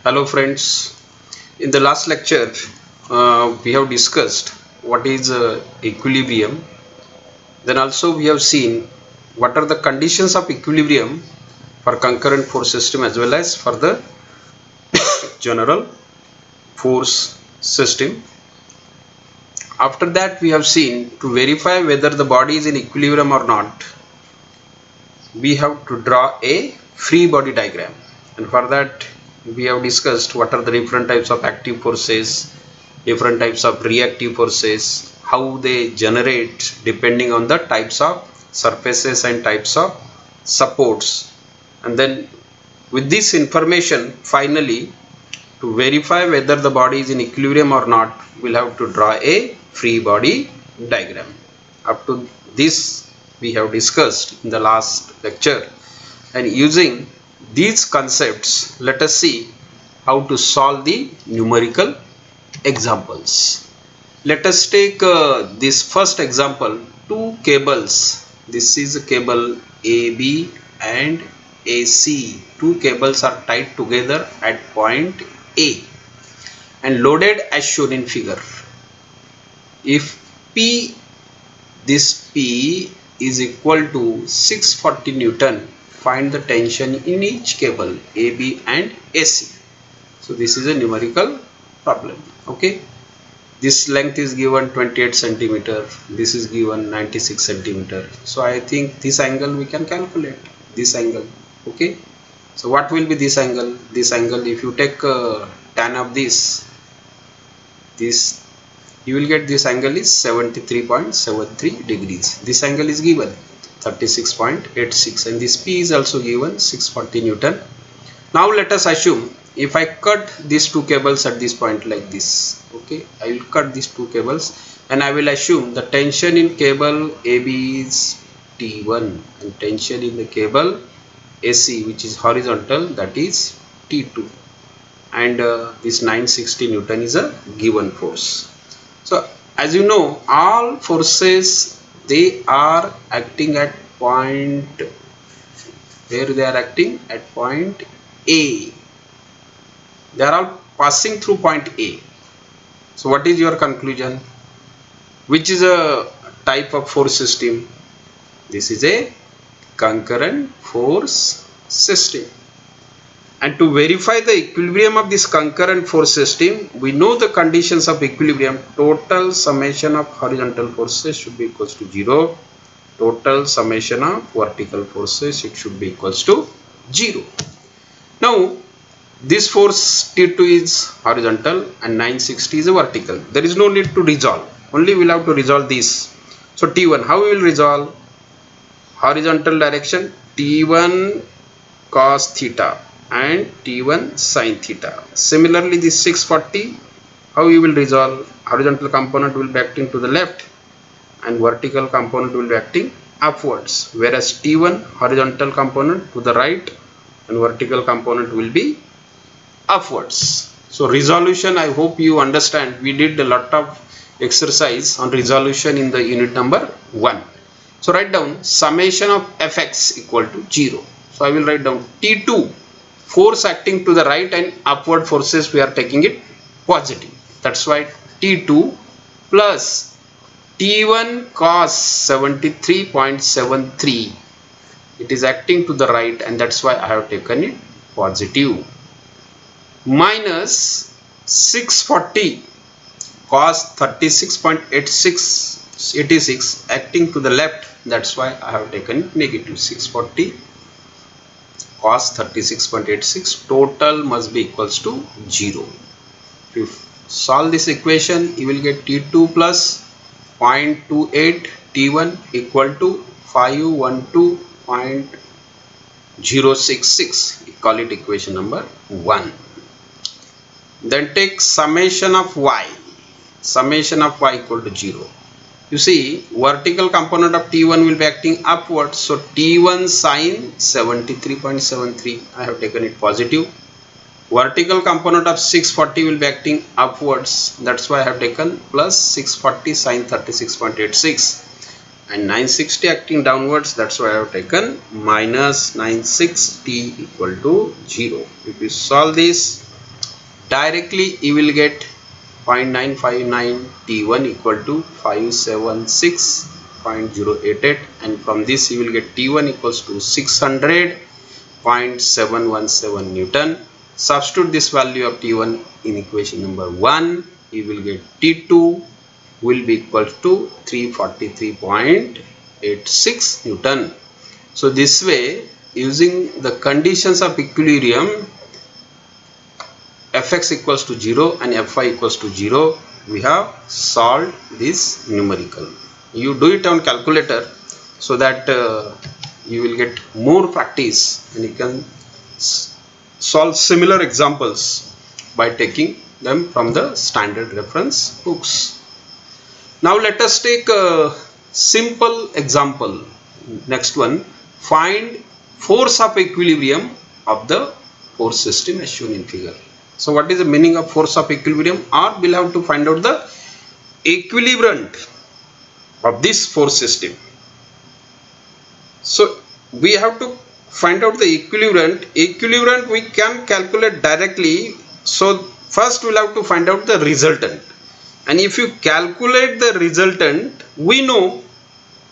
Hello friends, in the last lecture we have discussed what is equilibrium. Then also we have seen what are the conditions of equilibrium for concurrent force system as well as for the general force system. After that we have seen to verify whether the body is in equilibrium or not, we have to draw a free body diagram, and for that we have discussed what are the different types of active forces, different types of reactive forces, how they generate depending on the types of surfaces and types of supports. And then with this information, finally, to verify whether the body is in equilibrium or not, we'll have to draw a free body diagram. Up to this we have discussed in the last lecture, and using these concepts let us see how to solve the numerical examples. Let us take this first example. Two cables, this is a cable AB and AC. Two cables are tied together at point A and loaded as shown in figure. If P, this P is equal to 640 Newton, find the tension in each cable AB and AC. So this is a numerical problem. Okay, this length is given 28 centimeter, this is given 96 centimeter. So I think this angle we can calculate, this angle. Okay, so what will be this angle? This angle, if you take tan of this you will get this angle is 73.73 degrees. This angle is given 36.86, and this P is also given 640 Newton. Now let us assume if I cut these two cables at this point like this. Okay, I will cut these two cables and I will assume the tension in cable AB is T1 and tension in the cable AC, which is horizontal, that is T2, and this 960 Newton is a given force. So as you know, all forces, they are acting at point, where they are acting at point A. They are all passing through point A. So what is your conclusion? Which is a type of force system? This is a concurrent force system. And to verify the equilibrium of this concurrent force system, we know the conditions of equilibrium. Total summation of horizontal forces should be equals to 0. Total summation of vertical forces, it should be equals to 0. Now this force T2 is horizontal and 960 is a vertical. There is no need to resolve. Only we will have to resolve this. So T1, how we will resolve? Horizontal direction, T1 cos theta and T1 sin theta. Similarly, this 640, how you will resolve? Horizontal component will be acting to the left and vertical component will be acting upwards, whereas T1 horizontal component to the right and vertical component will be upwards. So resolution, I hope you understand. We did a lot of exercise on resolution in the unit number 1. So write down summation of Fx equal to 0. So I will write down T2, force acting to the right and upward forces, we are taking it positive. That's why T2 plus T1 cos 73.73, it is acting to the right and that's why I have taken it positive, minus 640 cos 36.86 acting to the left, that's why I have taken negative. 640 cos 36.86, total must be equals to 0. If you solve this equation, you will get T2 plus 0.28 T1 equal to 512.066. We call it equation number 1. Then take summation of y. Summation of y equal to 0. You see, vertical component of T1 will be acting upwards, so T1 sin 73.73, I have taken it positive. Vertical component of 640 will be acting upwards, that's why I have taken plus 640 sin 36.86, and 960 acting downwards, that's why I have taken minus 960 equal to 0. If you solve this, directly you will get 0.959 T1 equal to 576.088, and from this you will get T1 equals to 600.717 Newton. Substitute this value of T1 in equation number 1, you will get T2 will be equal to 343.86 Newton. So this way, using the conditions of equilibrium, Fx equals to 0 and Fy equals to 0, we have solved this numerical. You do it on calculator so that you will get more practice and you can solve similar examples by taking them from the standard reference books. Now let us take a simple example. Next one, find force of equilibrium of the force system as shown in figure. So what is the meaning of force of equilibrium? Or we'll have to find out the equilibrant of this force system. So we have to find out the equilibrant. Equilibrant we can calculate directly. So first we'll have to find out the resultant. And if you calculate the resultant, we know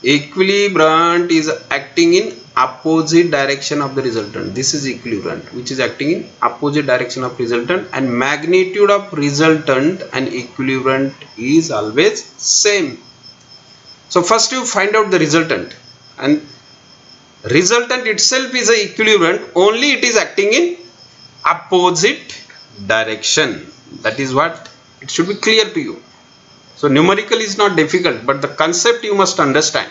equilibrant is acting in opposite direction of the resultant. This is equilibrant which is acting in opposite direction of resultant, and magnitude of resultant and equilibrant is always same. So first you find out the resultant, and resultant itself is a equilibrant, only it is acting in opposite direction. That is what it should be clear to you. So numerical is not difficult, but the concept you must understand.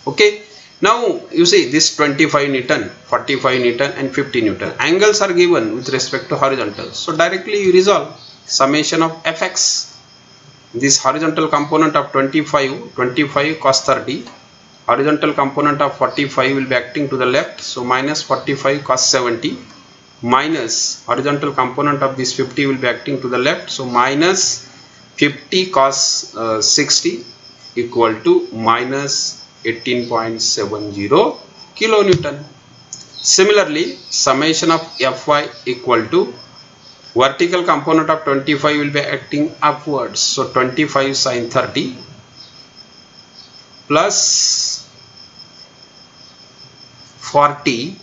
Okay. Now you see this 25 Newton, 45 Newton and 50 Newton. Angles are given with respect to horizontal. So directly you resolve summation of Fx. This horizontal component of 25 cos 30. Horizontal component of 45 will be acting to the left. So minus 45 cos 70. Minus horizontal component of this 50 will be acting to the left. So minus 50 cos 60 equal to minus 18.70 kilonewton. Similarly, summation of Fy equal to vertical component of 25 will be acting upwards. So 25 sin 30 plus 40.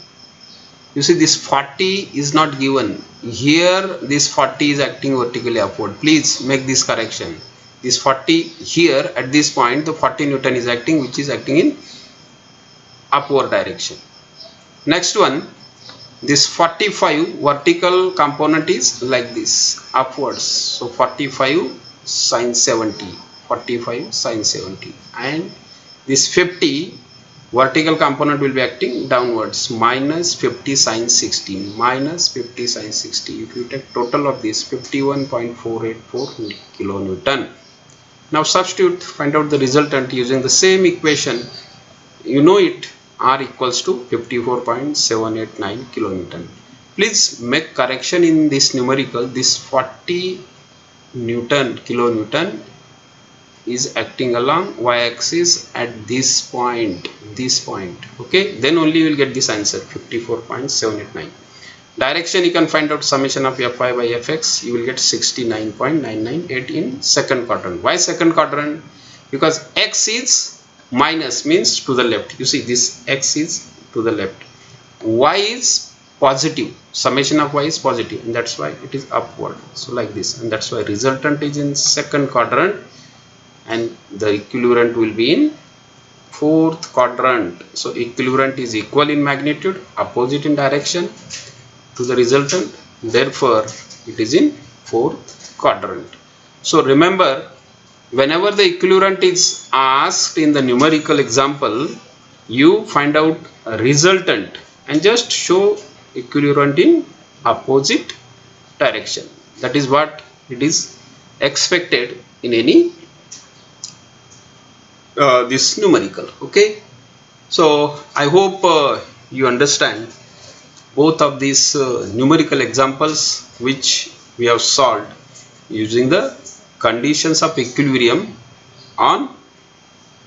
You see this 40 is not given. Here this 40 is acting vertically upward. Please make this correction. This 40 here at this point, the 40 Newton is acting, which is acting in upward direction. Next one, this 45 vertical component is like this, upwards. So 45 sin 70, 45 sin 70, and this 50 vertical component will be acting downwards, minus 50 sin 60, minus 50 sin 60. If you take total of this, 51.484 kilonewton. Now substitute, find out the resultant using the same equation. You know it, R equals to 54.789 kilonewton. Please make correction in this numerical. This 40 kilonewton is acting along y-axis at this point, okay, then only you will get this answer, 54.789. Direction you can find out summation of Fy by Fx, you will get 69.998 in second quadrant. Why second quadrant? Because x is minus, means to the left. You see this x is to the left, y is positive, summation of y is positive, and that's why it is upward. So like this, and that's why resultant is in second quadrant and the equilibrant will be in fourth quadrant. So equilibrant is equal in magnitude, opposite in direction to the resultant, therefore it is in fourth quadrant. So remember, whenever the equilibrant is asked in the numerical example, you find out a resultant and just show equilibrant in opposite direction. That is what it is expected in any this numerical. Okay, so I hope you understand both of these numerical examples which we have solved using the conditions of equilibrium on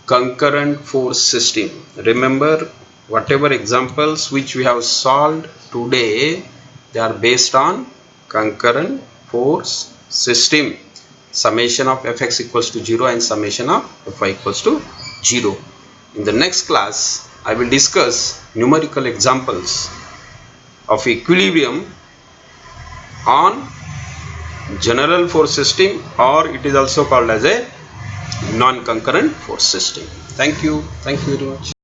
concurrent force system. Remember, whatever examples which we have solved today, they are based on concurrent force system. Summation of fx equals to 0 and summation of fy equals to 0. In the next class, I will discuss numerical examples of equilibrium on general force system, or it is also called as a non-concurrent force system. Thank you very much.